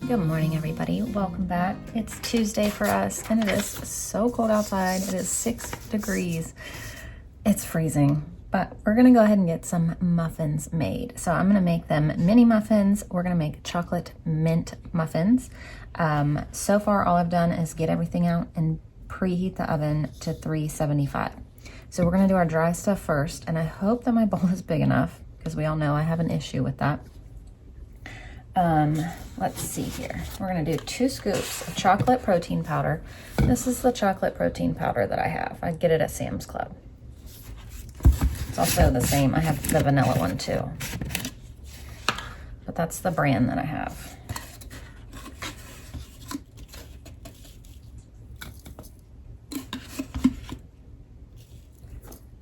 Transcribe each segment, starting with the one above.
Good morning, everybody. Welcome back. It's Tuesday for us, and it is so cold outside. It is 6 degrees. It's freezing, but we're gonna go ahead and get some muffins made. So I'm gonna make them mini muffins. We're gonna make chocolate mint muffins. So far, all I've done is get everything out and preheat the oven to 375. So we're gonna do our dry stuff first, and I hope that my bowl is big enough because we all know I have an issue with that. Let's see here. We're gonna do 2 scoops of chocolate protein powder. This is the chocolate protein powder that I have. I get it at Sam's Club. It's also the same. I have the vanilla one too. But that's the brand that I have.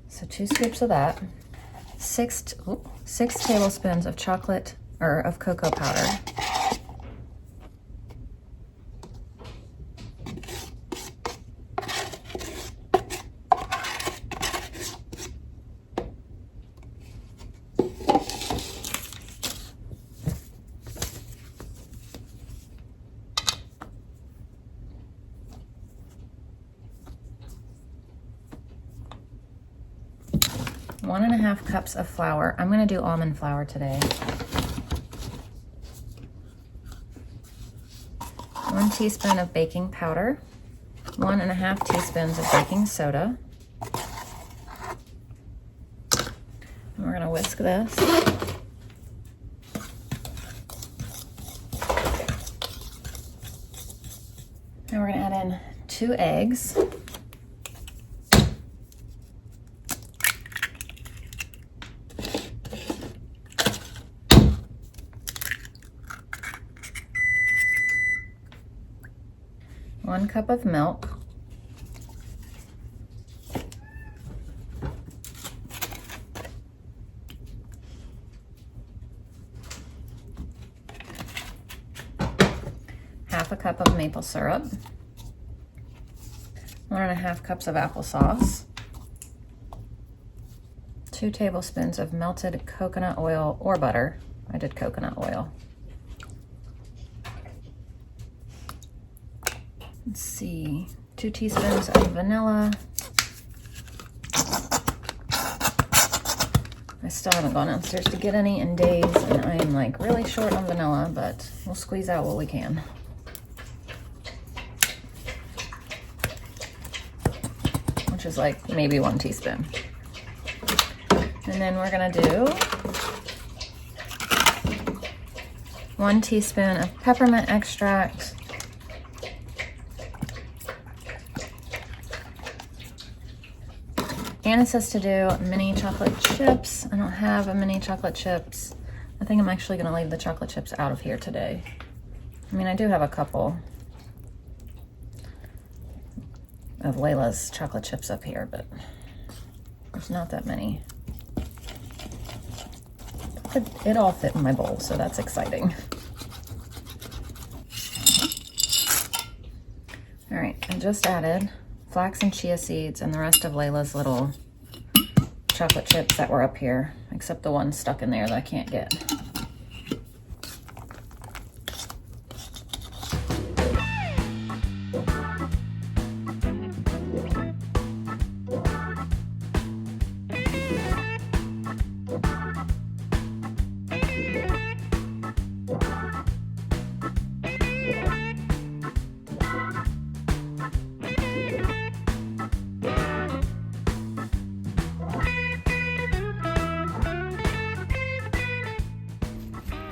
So 2 scoops of that. 6 tablespoons of chocolate or of cocoa powder. One and a half cups of flour. I'm gonna do almond flour today. 1 teaspoon of baking powder, 1 1/2 teaspoons of baking soda. And we're gonna whisk this. And we're gonna add in 2 eggs. One cup of milk, half a cup of maple syrup, 1 1/2 cups of applesauce, 2 tablespoons of melted coconut oil or butter. I did coconut oil. Let's see, 2 teaspoons of vanilla. I still haven't gone downstairs to get any in days, and I am like really short on vanilla, but we'll squeeze out what we can. Which is like maybe 1 teaspoon. And then we're gonna do 1 teaspoon of peppermint extract, Anna says to do mini chocolate chips. I don't have a mini chocolate chips. I think I'm actually gonna leave the chocolate chips out of here today. I mean, I do have a couple of Layla's chocolate chips up here, but there's not that many. It all fit in my bowl, so that's exciting. All right, I just added flax and chia seeds and the rest of Layla's little chocolate chips that were up here, except the one stuck in there that I can't get.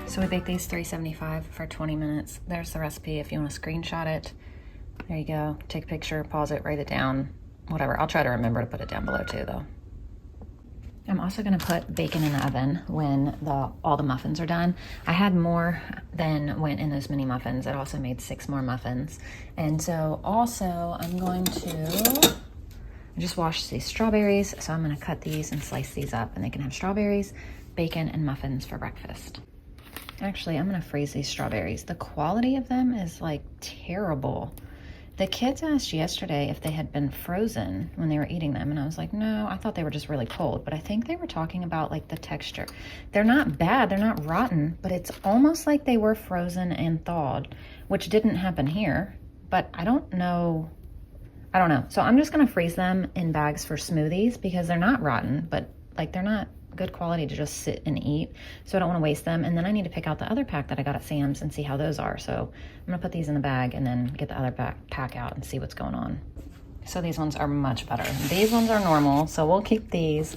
So we bake these 375 for 20 minutes. There's the recipe if you want to screenshot it. There you go. Take a picture, pause it, write it down, whatever. I'll try to remember to put it down below too, though. I'm also going to put bacon in the oven when all the muffins are done. I had more than went in those mini muffins. It also made 6 more muffins. And so also I'm going to just wash these strawberries. So I'm going to cut these and slice these up, and they can have strawberries, bacon, and muffins for breakfast. Actually, I'm gonna freeze these strawberries. The quality of them is like terrible. The kids asked yesterday if they had been frozen when they were eating them, and I was like, no, I thought they were just really cold, but I think they were talking about like the texture. They're not bad, they're not rotten, but it's almost like they were frozen and thawed, which didn't happen here, but I don't know. So I'm just gonna freeze them in bags for smoothies because they're not rotten, but like they're not good quality to just sit and eat, so I don't want to waste them. And then I need to pick out the other pack that I got at Sam's and see how those are. So I'm gonna put these in the bag and then get the other pack out and see what's going on. So these ones are much better. These ones are normal, so we'll keep these.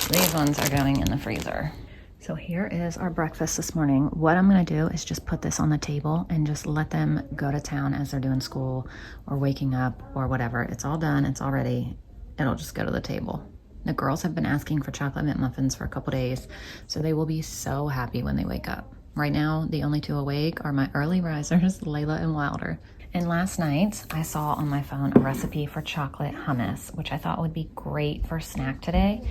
These ones are going in the freezer. So here is our breakfast this morning. What I'm gonna do is just put this on the table and just let them go to town as they're doing school or waking up or whatever. It's all done, it's all ready. It'll just go to the table. The girls have been asking for chocolate mint muffins for a couple days, so they will be so happy when they wake up. Right now, the only two awake are my early risers, Layla and Wilder. And last night, I saw on my phone a recipe for chocolate hummus, which I thought would be great for snack today,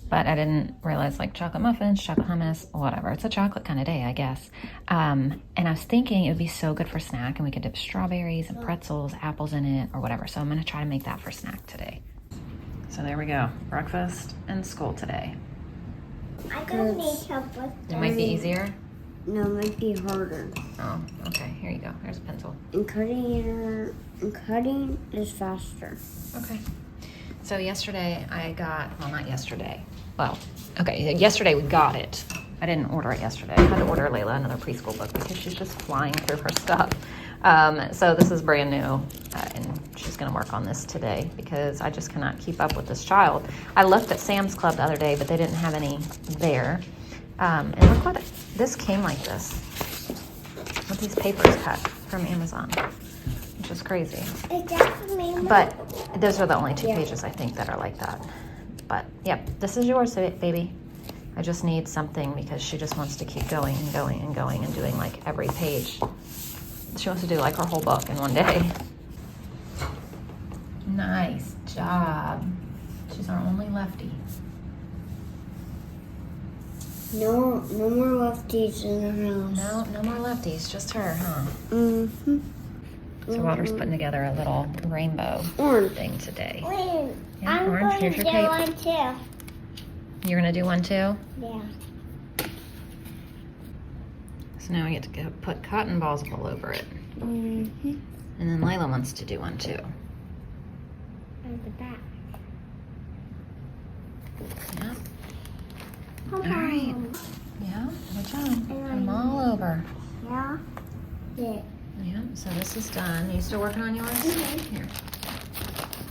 but I didn't realize like chocolate muffins, chocolate hummus, whatever. It's a chocolate kind of day, I guess. And I was thinking it would be so good for snack, and we could dip strawberries and pretzels, apples in it, or whatever. So I'm gonna try to make that for snack today. So there we go, breakfast and school today. I don't need help with that. It might be easier? No, it might be harder. Oh, okay, here you go, here's a pencil. And cutting is faster. Okay. So yesterday I got, well not yesterday, well, okay, yesterday we got it. I didn't order it yesterday. I had to order Layla another preschool book because she's just flying through her stuff. So this is brand new, and she's gonna work on this today because I just cannot keep up with this child. I looked at Sam's Club the other day, but they didn't have any there. And look what, this came like this, with these papers cut from Amazon, which is crazy. But those are the only two pages I think that are like that. But yep, this is yours, baby. I just need something because she just wants to keep going and going and going and doing like every page. She wants to do like her whole book in one day. Nice job. She's our only lefty. No more lefties in the house. No more lefties, just her, huh? Mm-hmm. So Walter's putting together a little rainbow thing today. Wait, Yeah, I'm orange. going Here's to your do tape. one too. You're gonna do one too? Yeah. So now we get to put cotton balls all over it. Mm-hmm. And then Layla wants to do one too. On the back. Yeah. All right. Yeah, good job. I'm all over. Yeah. Yeah. Yeah, so this is done. You still working on yours? Mm-hmm. Here.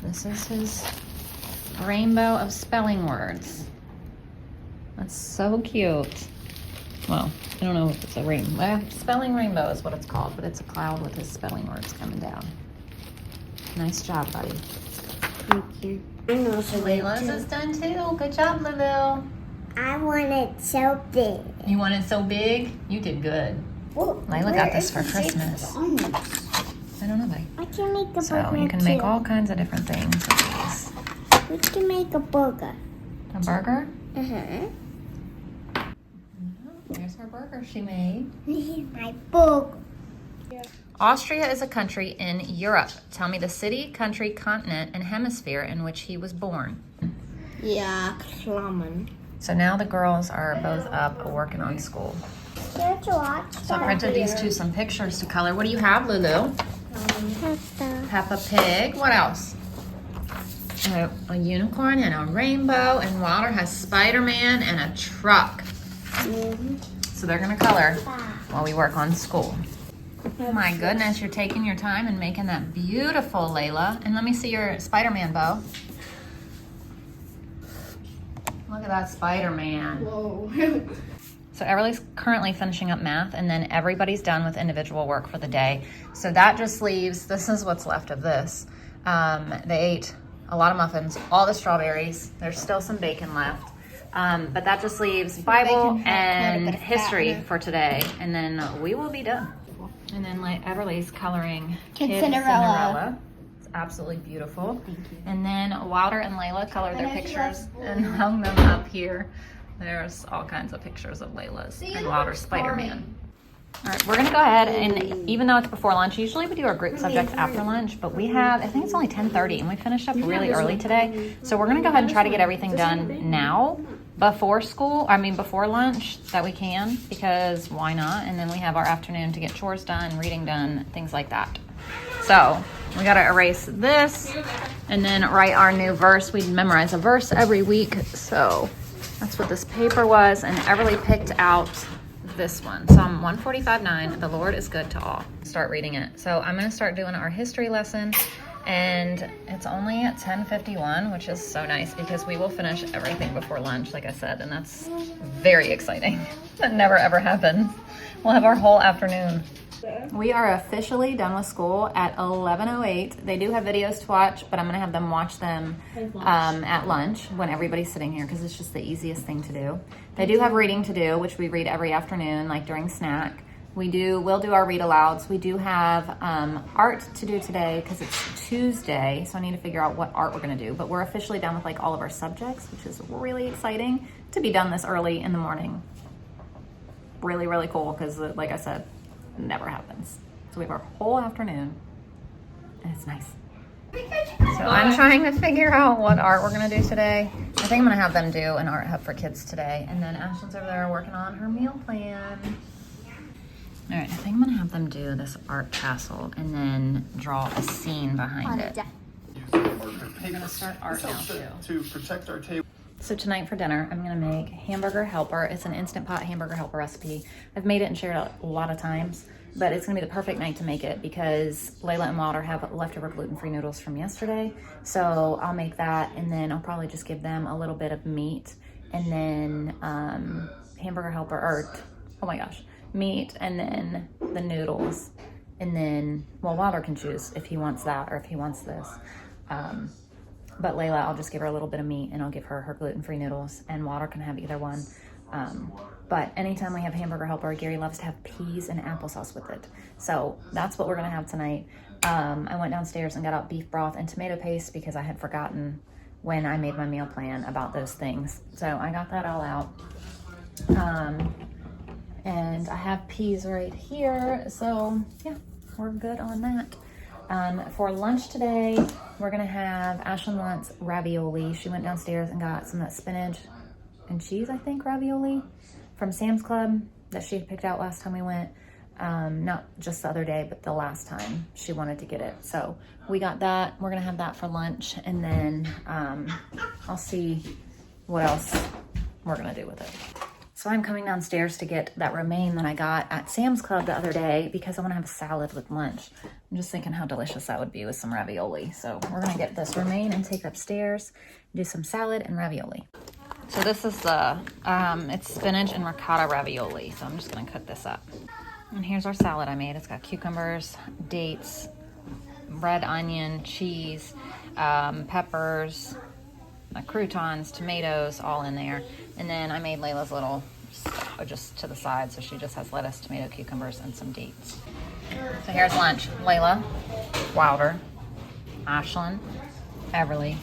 This is his rainbow of spelling words. That's so cute. Well, I don't know if it's a rainbow. Spelling rainbow is what it's called, but it's a cloud with his spelling words coming down. Nice job, buddy. Thank you. And also Layla's is done too. Good job, Lulu. I want it so big. You want it so big? You did good. Whoa, Layla got this for Christmas. I don't know, buddy. I can make a burger So you can make all kinds of different things with these. We can make a burger. A burger? Uh-huh. There's her burger she made. This is my burger. Austria is a country in Europe. Tell me the city, country, continent, and hemisphere in which he was born. Yeah, Klammen. So now the girls are both up working on school. There's a lot. So I printed these two some pictures to color. What do you have, Lulu? Peppa Pig. What else? A unicorn and a rainbow, and Wilder has Spider-Man and a truck. Mm-hmm. So they're gonna color while we work on school. My goodness, you're taking your time and making that beautiful, Layla. And let me see your Spider-Man bow. Look at that Spider-Man. Whoa. So Everly's currently finishing up math, and then everybody's done with individual work for the day. So that just leaves, this is what's left of this. They ate a lot of muffins, all the strawberries. There's still some bacon left. But that just leaves Bible and history for today, and then we will be done. And then Everly's coloring Kid Cinderella. It's absolutely beautiful. Thank you. And then Wilder and Layla colored their pictures and hung them up here. There's all kinds of pictures of Layla's and Wilder's Spider-Man. All right, we're gonna go ahead and even though it's before lunch, usually we do our group subjects after lunch, but we have, I think it's only 10:30 and we finished up really early today. So we're gonna go ahead and try to get everything done now before before lunch that we can, because why not? And then we have our afternoon to get chores done, reading done, things like that. So we gotta erase this and then write our new verse. We memorize a verse every week. So that's what this paper was. And Everly picked out this one, Psalm 145:9, the Lord is good to all. Start reading it. So I'm gonna start doing our history lesson, and it's only at 10:51, which is so nice because we will finish everything before lunch, like I said, and that's very exciting. That never ever happens. We'll have our whole afternoon. We are officially done with school at 11:08. They do have videos to watch, but I'm gonna have them watch them at lunch when everybody's sitting here because it's just the easiest thing to do. They do have reading to do, which we read every afternoon, like during snack. We'll do our read alouds. We do have art to do today because it's Tuesday, so I need to figure out what art we're gonna do. But we're officially done with like all of our subjects, which is really exciting to be done this early in the morning. Really, really cool because like I said, never happens. So we have our whole afternoon and it's nice. So I'm trying to figure out what art we're gonna do today. I think I'm gonna have them do an art hub for kids today. And then Ashlyn's over there working on her meal plan. All right, I think I'm gonna have them do this art castle and then draw a scene behind it. We're gonna start art now too. To protect our table. So tonight for dinner, I'm gonna make Hamburger Helper. It's an Instant Pot Hamburger Helper recipe. I've made it and shared it a lot of times, but it's gonna be the perfect night to make it because Layla and Wilder have leftover gluten-free noodles from yesterday. So I'll make that and then I'll probably just give them a little bit of meat and then Hamburger Helper, or oh my gosh, meat and then the noodles. And then, well, Wilder can choose if he wants that or if he wants this. But Layla, I'll just give her a little bit of meat and I'll give her her gluten-free noodles, and Wilder can have either one. But anytime we have Hamburger Helper, Gary loves to have peas and applesauce with it. So that's what we're gonna have tonight. I went downstairs and got out beef broth and tomato paste because I had forgotten when I made my meal plan about those things. So I got that all out. And I have peas right here. So yeah, we're good on that. For lunch today, we're gonna have, Ashlyn wants ravioli. She went downstairs and got some of that spinach and cheese, I think, ravioli from Sam's Club that she had picked out last time we went. Not just the other day, but the last time she wanted to get it. So we got that. We're gonna have that for lunch, and then I'll see what else we're gonna do with it. So I'm coming downstairs to get that romaine that I got at Sam's Club the other day because I want to have a salad with lunch. I'm just thinking how delicious that would be with some ravioli. So we're going to get this romaine and take it upstairs, do some salad and ravioli. So this is the, it's spinach and ricotta ravioli. So I'm just going to cook this up. And here's our salad I made. It's got cucumbers, dates, red onion, cheese, peppers, croutons, tomatoes, all in there. And then I made Layla's little just to the side, so she just has lettuce, tomato, cucumbers, and some dates. So here's lunch. Layla, Wilder, Ashlyn, Everly,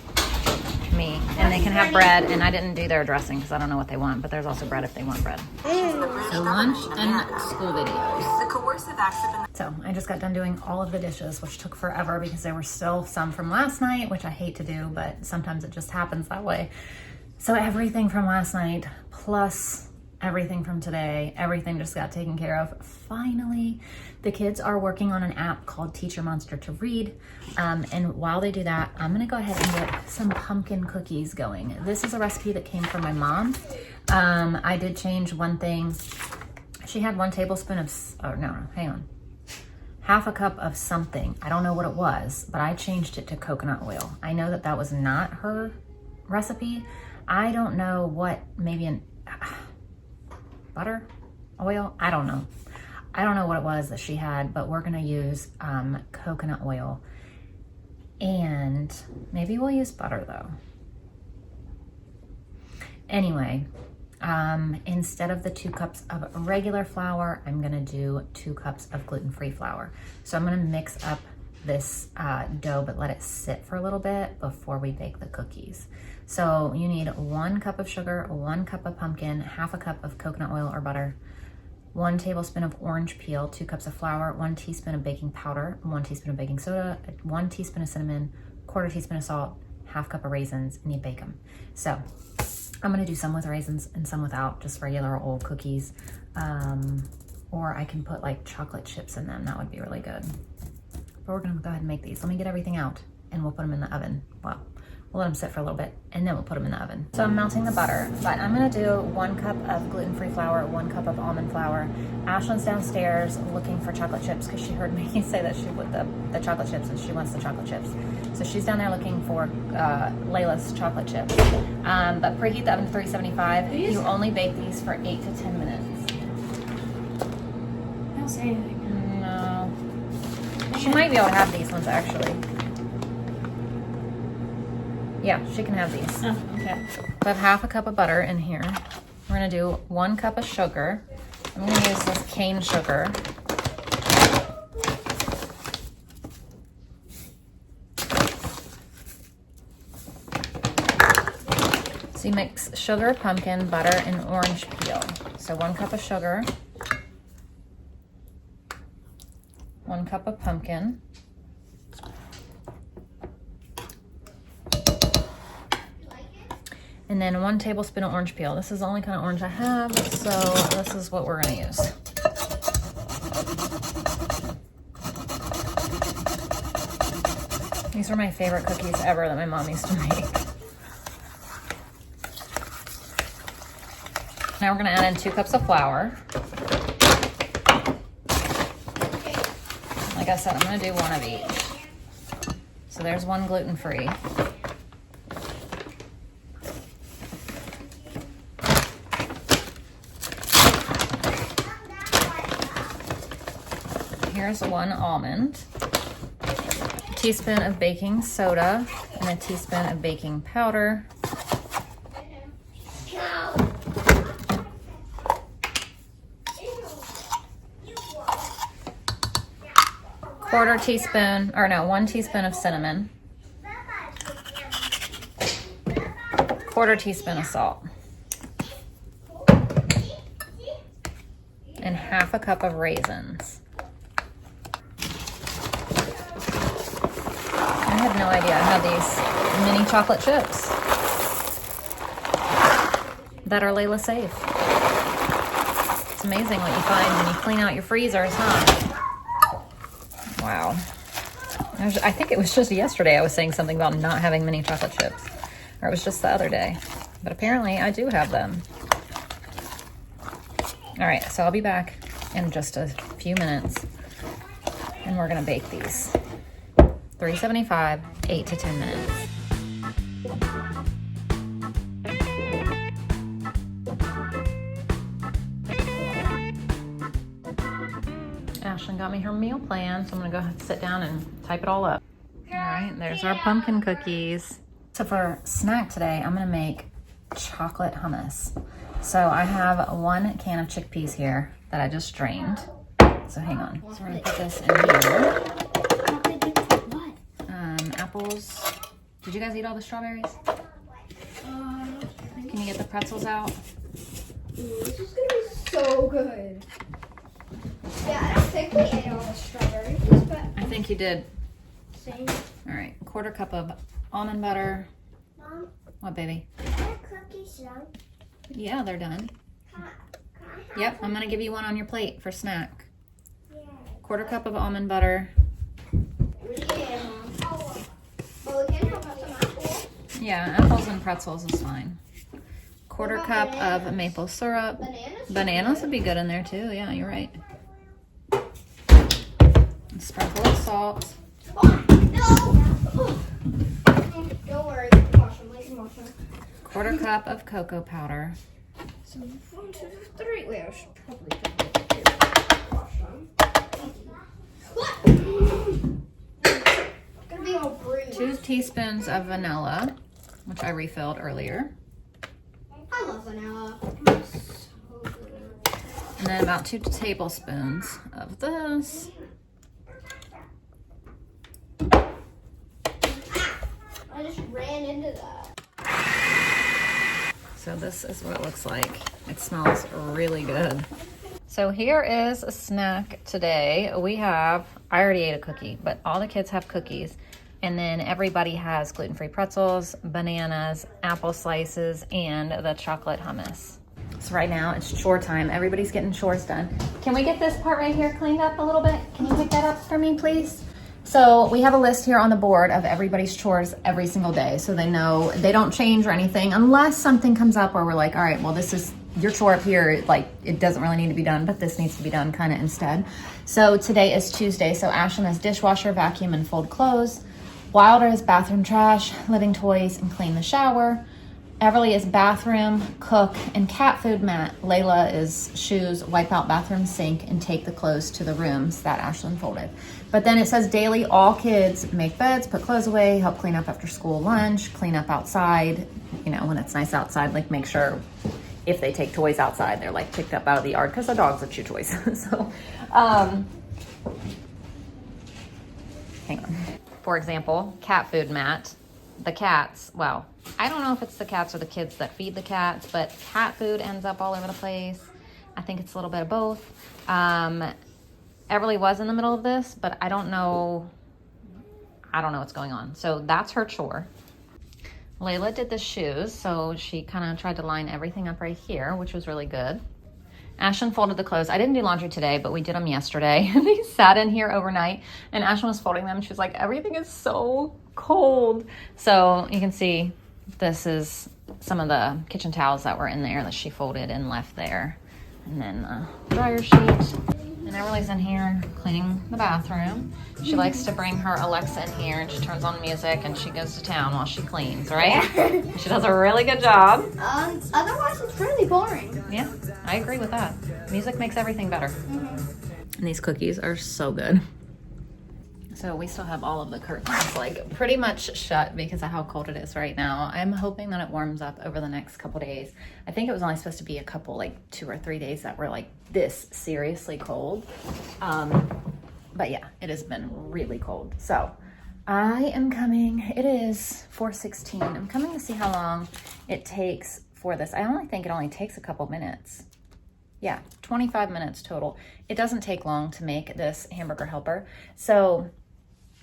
me, and they can have bread. And I didn't do their dressing because I don't know what they want, but there's also bread if they want bread. So lunch and school videos. The coercive action. So I just got done doing all of the dishes, which took forever because there were still some from last night, which I hate to do, but sometimes it just happens that way. So everything from last night plus everything from today, everything just got taken care of. Finally, the kids are working on an app called Teacher Monster to read. And while they do that, I'm gonna go ahead and get some pumpkin cookies going. This is a recipe that came from my mom. I did change one thing. She had 1 tablespoon of, half a cup of something. I don't know what it was, but I changed it to coconut oil. I know that that was not her recipe. I don't know what, maybe butter, oil, I don't know. I don't know what it was that she had, but we're gonna use coconut oil, and maybe we'll use butter though. Anyway, instead of the 2 cups of regular flour, I'm gonna do 2 cups of gluten-free flour. So I'm gonna mix up this dough, but let it sit for a little bit before we bake the cookies. So you need 1 cup of sugar, 1 cup of pumpkin, half a cup of coconut oil or butter, 1 tablespoon of orange peel, 2 cups of flour, 1 teaspoon of baking powder, 1 teaspoon of baking soda, 1 teaspoon of cinnamon, 1/4 teaspoon of salt, 1/2 cup of raisins, and you bake them. So I'm gonna do some with raisins and some without, just regular old cookies. Or I can put like chocolate chips in them. That would be really good. But we're gonna go ahead and make these. Let me get everything out and we'll put them in the oven. Well, we'll let them sit for a little bit and then we'll put them in the oven. So I'm melting the butter, but I'm gonna do 1 cup of gluten-free flour, 1 cup of almond flour. Ashlyn's downstairs looking for chocolate chips because she heard me say that she would the chocolate chips and she wants the chocolate chips. So she's down there looking for Layla's chocolate chips. But preheat the oven to 375. You only bake these for 8 to 10 minutes. Don't say anything. No. She might be able to have these ones actually. Yeah, she can have these. Oh, okay. So I have 1/2 cup of butter in here. We're gonna do 1 cup of sugar. I'm gonna use this cane sugar. So you mix sugar, pumpkin, butter, and orange peel. So 1 cup of sugar, 1 cup of pumpkin, and then 1 tablespoon of orange peel. This is the only kind of orange I have, so this is what we're gonna use. These are my favorite cookies ever that my mom used to make. Now we're gonna add in 2 cups of flour. Like I said, I'm gonna do 1 of each. So there's 1 gluten-free. Here's 1 almond, a teaspoon of baking soda, and a teaspoon of baking powder. Quarter teaspoon, or no, 1 teaspoon of cinnamon. 1/4 teaspoon of salt. And 1/2 cup of raisins. I had no idea I had these mini chocolate chips that are Layla safe. It's amazing what you find when you clean out your freezers, huh? Wow. I think it was just yesterday I was saying something about not having mini chocolate chips. Or it was just the other day. But apparently I do have them. All right, so I'll be back in just a few minutes. And we're gonna bake these. 375, 8 to 10 minutes. Ashlyn got me her meal plan, so I'm gonna go ahead and sit down and type it all up. All right, there's our pumpkin cookies. So for snack today, I'm gonna make chocolate hummus. So I have 1 can of chickpeas here that I just drained. So hang on. So we're gonna put this in here. Apples. Did you guys eat all the strawberries? Can you get the pretzels out? This is gonna be so good. Yeah, I don't think we ate all the strawberries, but I think you did. same. All right, 1/4 cup of almond butter. Mom, What, baby? are cookies done? Yeah, they're done. Can I Yep, I'm gonna give you 1 on your plate for snack. Yeah. 1/4 cup of almond butter. Yeah, Mom. But we can have some apples. Yeah, apples and pretzels is fine. 1/4 cup of maple syrup. Bananas? Bananas would be good in there too. Yeah, you're right. A sprinkle of salt. Oh, no! Don't worry, we can wash them. We can wash them. 1/4 cup of cocoa powder. So 1, 2, 3. Wait, I should probably wash them. It's gonna be all bruised. 2 teaspoons of vanilla, which I refilled earlier. I love vanilla. It's so good. And then about 2 tablespoons of this. I just ran into that. So this is what it looks like. It smells really good. So here is a snack today. I already ate a cookie, but all the kids have cookies. And then everybody has gluten-free pretzels, bananas, apple slices, and the chocolate hummus. So right now it's chore time. Everybody's getting chores done. Can we get this part right here cleaned up a little bit? Can you pick that up for me, please? So we have a list here on the board of everybody's chores every single day. So they know they don't change or anything unless something comes up where we're like, all right, well, this is your chore up here. Like, it doesn't really need to be done, but this needs to be done kind of instead. So today is Tuesday. So Ashlyn is dishwasher, vacuum, and fold clothes. Wilder is bathroom trash, living toys, and clean the shower. Everly is bathroom, cook, and cat food mat. Layla is shoes, wipe out bathroom sink, and take the clothes to the rooms that Ashlyn folded. But then it says daily, all kids make beds, put clothes away, help clean up after school lunch, clean up outside, you know, when it's nice outside, like make sure if they take toys outside, they're like picked up out of the yard because the dogs will chew toys. So, hang on. For example, cat food mat. The cats, well, I don't know if it's the cats or the kids that feed the cats, but cat food ends up all over the place. I think it's a little bit of both. Everly was in the middle of this, but I don't know what's going on. So that's her chore. Layla did the shoes, so she kind of tried to line everything up right here, which was really good. Ashlyn folded the clothes. I didn't do laundry today, but we did them yesterday. They sat in here overnight, and Ashlyn was folding them. She was like, everything is so cold. So you can see this is some of the kitchen towels that were in there that she folded and left there. And then the dryer sheet. And Everly's in here cleaning the bathroom. She likes to bring her Alexa in here, and she turns on music and she goes to town while she cleans, right? Yeah. She does a really good job. Otherwise it's really boring. Yeah, I agree with that. Music makes everything better. Mm-hmm. And these cookies are so good. So we still have all of the curtains like pretty much shut because of how cold it is right now. I'm hoping that it warms up over the next couple days. I think it was only supposed to be a couple, like 2 or 3 days that were like this seriously cold. But yeah, it has been really cold. So I am coming, it is 4:16. I'm coming to see how long it takes for this. I only think it only takes a couple minutes. Yeah, 25 minutes total. It doesn't take long to make this hamburger helper. So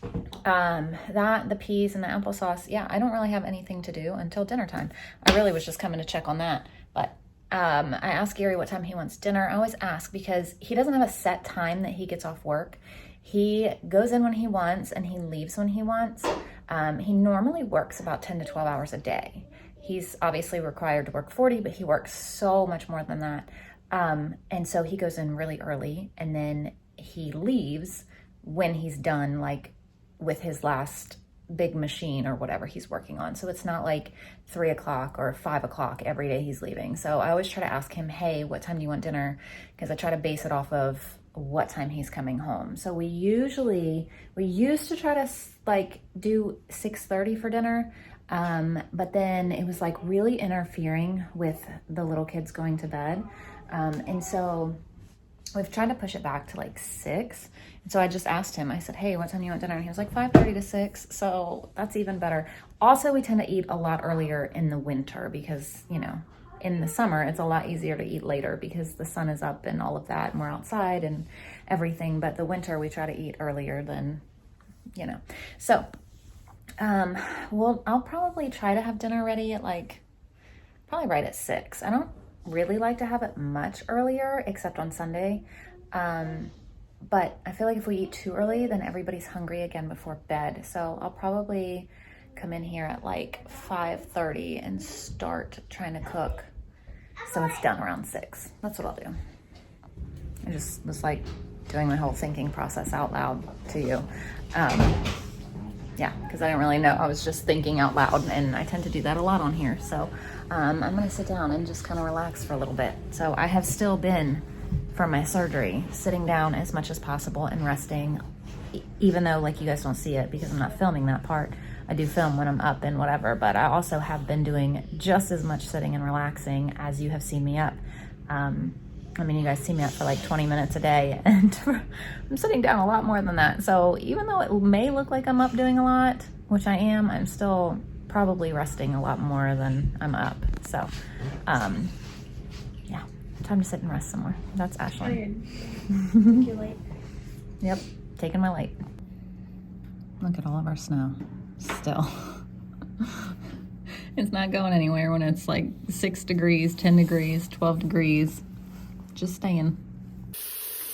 the peas and the applesauce, yeah, I don't really have anything to do until dinner time. I really was just coming to check on that. But I asked Gary what time he wants dinner. I always ask because he doesn't have a set time that he gets off work. He goes in when he wants and he leaves when he wants. He normally works about 10 to 12 hours a day. He's obviously required to work 40, but he works so much more than that. And so he goes in really early and then he leaves when he's done, like with his last big machine or whatever he's working on. So it's not like 3 o'clock or 5 o'clock every day he's leaving. So I always try to ask him, hey, what time do you want dinner? Because I try to base it off of what time he's coming home. So we used to try to like do 6:30 for dinner. But then it was like really interfering with the little kids going to bed. And so we've tried to push it back to like 6. And so I just asked him, I said, hey, what time do you want dinner? And he was like 5:30 to 6. So that's even better. Also, we tend to eat a lot earlier in the winter because, you know, in the summer, it's a lot easier to eat later because the sun is up and all of that and we're outside and everything. But the winter, we try to eat earlier than, you know. So, I'll probably try to have dinner ready at like, probably right at 6. I don't really like to have it much earlier except on Sunday. But I feel like if we eat too early, then everybody's hungry again before bed. So I'll probably come in here at like 5:30 and start trying to cook so it's done around 6. That's what I'll do. I just was like doing my whole thinking process out loud to you. Yeah, because I didn't really know. I was just thinking out loud, and I tend to do that a lot on here. So I'm going to sit down and just kind of relax for a little bit. So I have still been, from my surgery, sitting down as much as possible and resting, even though like you guys don't see it because I'm not filming that part. I do film when I'm up and whatever, but I also have been doing just as much sitting and relaxing as you have seen me up. I mean, you guys see me up for like 20 minutes a day, and I'm sitting down a lot more than that. So even though it may look like I'm up doing a lot, which I am, I'm still probably resting a lot more than I'm up. So, yeah, Time to sit and rest some more. That's Ashley. You're late. Yep, taking my light. Look at all of our snow. Still. It's not going anywhere when it's like 6 degrees, 10 degrees, 12 degrees. Just staying.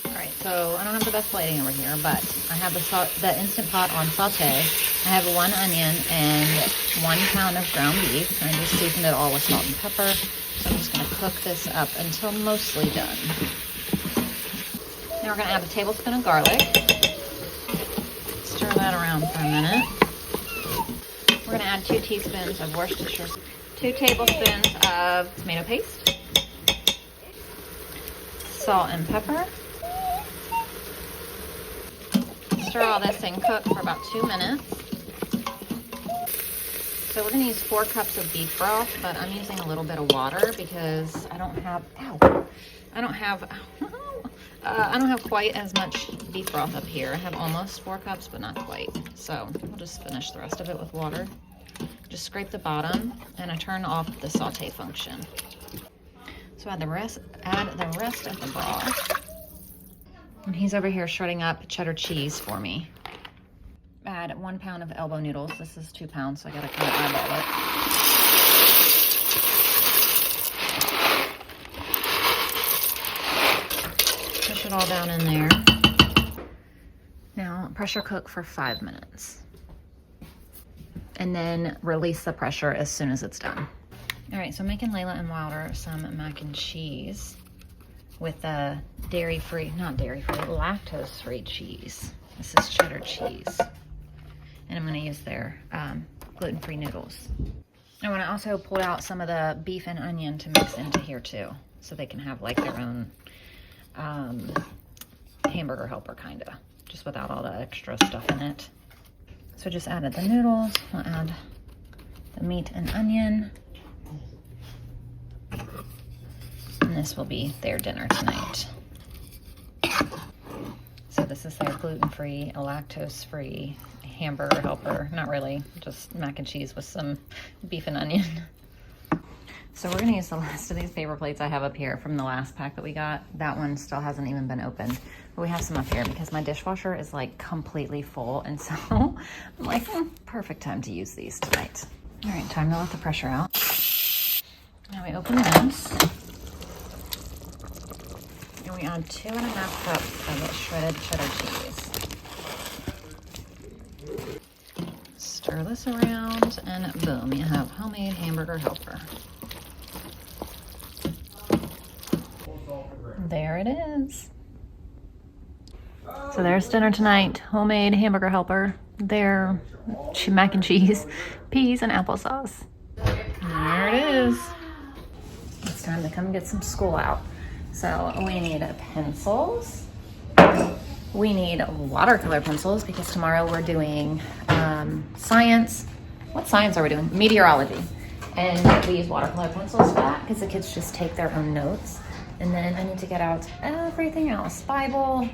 All right, so I don't have the best lighting over here, but I have the Instant Pot on saute. I have 1 onion and 1 pound of ground beef. And I just seasoned it all with salt and pepper. So I'm just gonna cook this up until mostly done. Now we're gonna add a tablespoon of garlic. Stir that around for a minute. We're gonna add 2 teaspoons of Worcestershire, 2 tablespoons of tomato paste, salt and pepper. Stir all this and cook for about 2 minutes. So we're gonna use 4 cups of beef broth, but I'm using a little bit of water because I don't have quite as much beef broth up here. I have almost 4 cups, but not quite. So we'll just finish the rest of it with water. Just scrape the bottom, and I turn off the saute function. So add the rest of the broth. And he's over here shredding up cheddar cheese for me. Add 1 pound of elbow noodles. This is 2 pounds, so I gotta kind of eyeball it. Push it all down in there. Now pressure cook for 5 minutes. And then release the pressure as soon as it's done. All right, so I'm making Layla and Wilder some mac and cheese with a lactose-free cheese. This is cheddar cheese. And I'm gonna use their gluten-free noodles. I wanna also pull out some of the beef and onion to mix into here too, so they can have like their own hamburger helper kinda, just without all the extra stuff in it. So just added the noodles, I'll add the meat and onion. And this will be their dinner tonight. So this is their gluten-free, lactose-free hamburger helper. Not really, just mac and cheese with some beef and onion. So we're gonna use the last of these paper plates I have up here from the last pack that we got. That one still hasn't even been opened, but we have some up here because my dishwasher is like completely full. And so I'm like, perfect time to use these tonight. All right, time to let the pressure out. Now we open this. And we add 2.5 cups of shredded cheddar cheese. Stir this around and boom, you have homemade hamburger helper. There it is. So there's dinner tonight. Homemade hamburger helper. There, mac and cheese, peas, and applesauce. There it is. It's time to come get some school out. So we need pencils. We need watercolor pencils because tomorrow we're doing science. What science are we doing? Meteorology. And we use watercolor pencils for that because the kids just take their own notes. And then I need to get out everything else. Bible,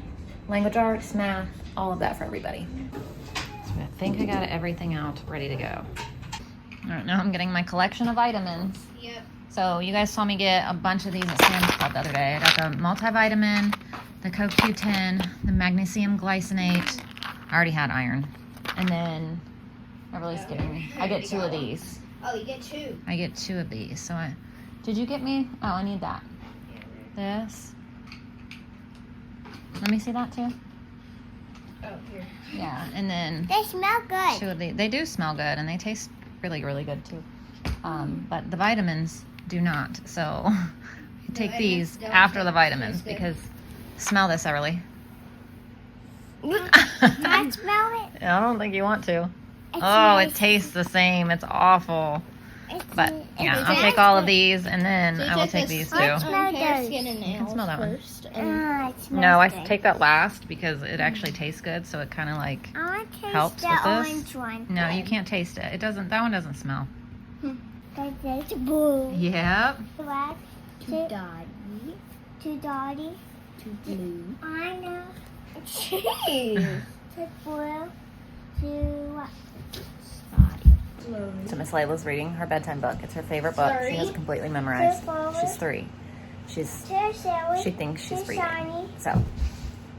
language arts, math, all of that for everybody. So I think I got everything out ready to go. All right, now I'm getting my collection of vitamins. Yep. So you guys saw me get a bunch of these at Sam's Club the other day. I got the multivitamin, the CoQ10, the magnesium glycinate. I already had iron. And then, I'm really skipping me. I get 2 of these. Oh, you get 2. I get 2 of these. So did you get me? Oh, I need that. This. Let me see that too. Oh, here. Yeah, and then They smell good. 2 of these. They do smell good, and they taste really, really good too. But the vitamins do not. So you take these after the vitamins because smell this, Everly. I smell it. I don't think you want to. Oh, it tastes the same. It's awful. But yeah, I'll take all of these, and then I will take these too. Hair, skin, and You can nails smell that one. first. No, I take that last because it actually tastes good, so it kind of like helps with this. One. No, you can't taste it. It doesn't. That one doesn't smell. That's blue. Yep. Black. To dotty. To blue. I know. Cheese. To blue. To what? So Miss Layla's reading her bedtime book. It's her favorite book. She has completely memorized. She's 3. She thinks she's reading. Shiny. So,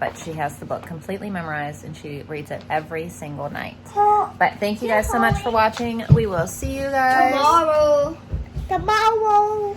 but she has the book completely memorized and she reads it every single night. Oh, But thank you guys so much for watching. We will see you guys Tomorrow. tomorrow.